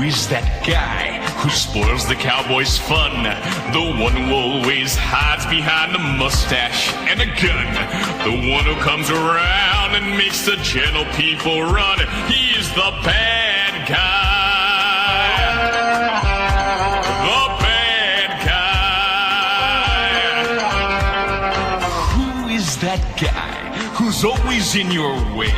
is that guy who spoils the cowboy's fun? The one who always hides behind a mustache and a gun. The one who comes around and makes the gentle people run. He's the bad guy. The bad guy. Who is that guy who's always in your way?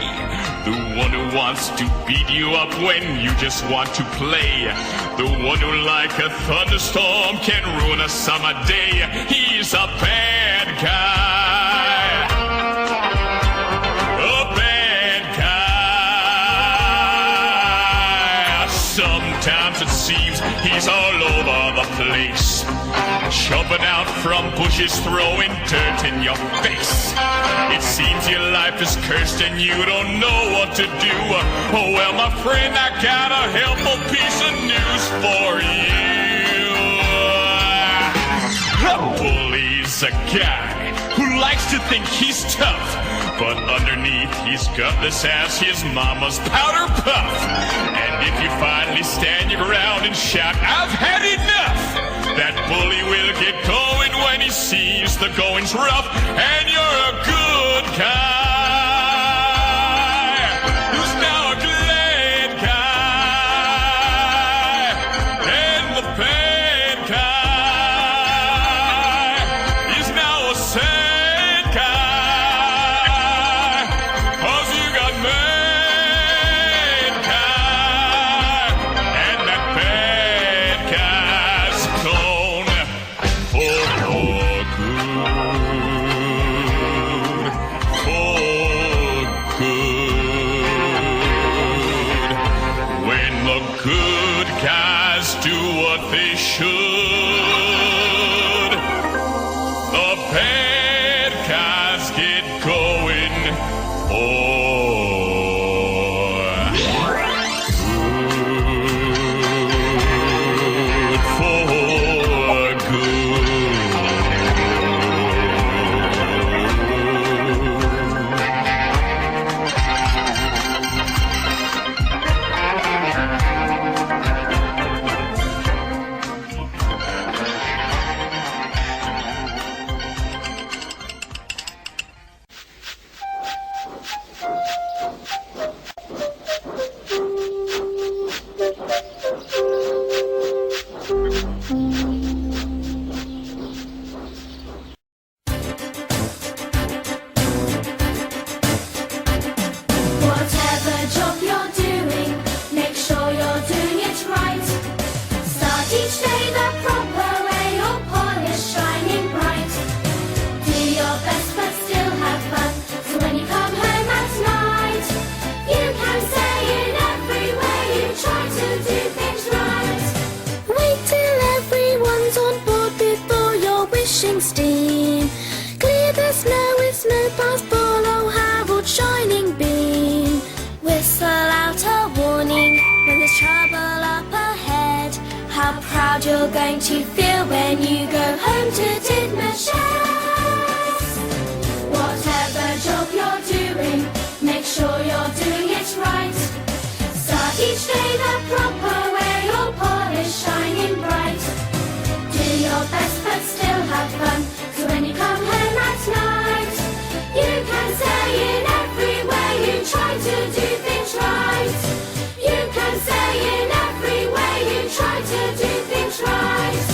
The one who wants to beat you up when you just want to play. The one who, like a thunderstorm, can ruin a summer day. He's a bad guy. A bad guy. Sometimes it seems he's all over the place, jumping out from bushes, throwing dirt in your face. It seems your life is cursed and you don't know what to do. Oh well, my friend, I got a helpful piece of news for you. A bully's a guy who likes to think he's tough, but underneath he's gutless as his mama's powder puff. And if you finally stand your ground and shout, "I've had enough," that bully will get going when he sees the going's rough, and you're a good guy who's now a glad guy, and the bad guy is now a sad guy, 'cause you got mad guy, and that bad guy's gone for good, for good. When the good guys do what they should, the bad guys get going for good. Whatever job you're doing, make sure you're doing it right. Start each day the proper way, your polish shining bright. Do your best but still have fun, so when you come home at night, you can say in every way you try to do things right. Wait till everyone's on board before you're wishing steam. Clear the snow with snow pass, follow Harold's shining beam. Whistle out a warning when there's trouble up ahead. How proud you're going to feel when you go home to Tidmouth. Whatever job you're doing, make sure you're doing it right. Start each day the proper way, your polish shining bright. Do your best but still have fun, so when you come home at night, you can say in every way you try to do things right. You can say in every way you try to do things right.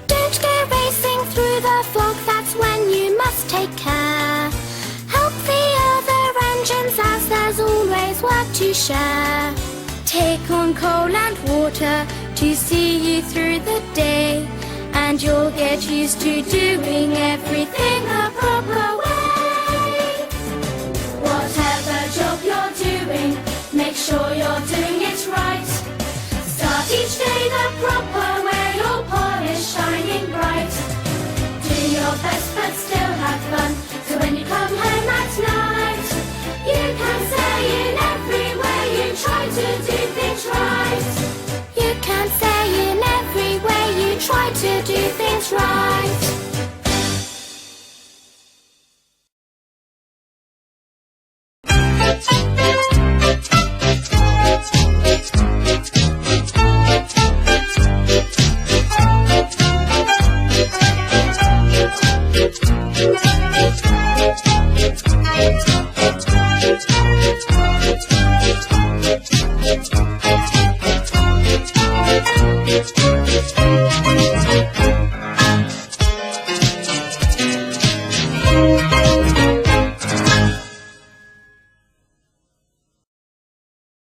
Don't go racing through the fog, that's when you must take care. Help the other engines as there's always work to share. Take on coal and water to see you through the day, and you'll get used to doing everything the proper way. Whatever job you're doing, make sure you're doing it right. Start each day the proper way, your polish shining bright. Do your best but still have fun. So when you come home at night, you can say in every way you try to do things right. You can say in every way you try to do things right.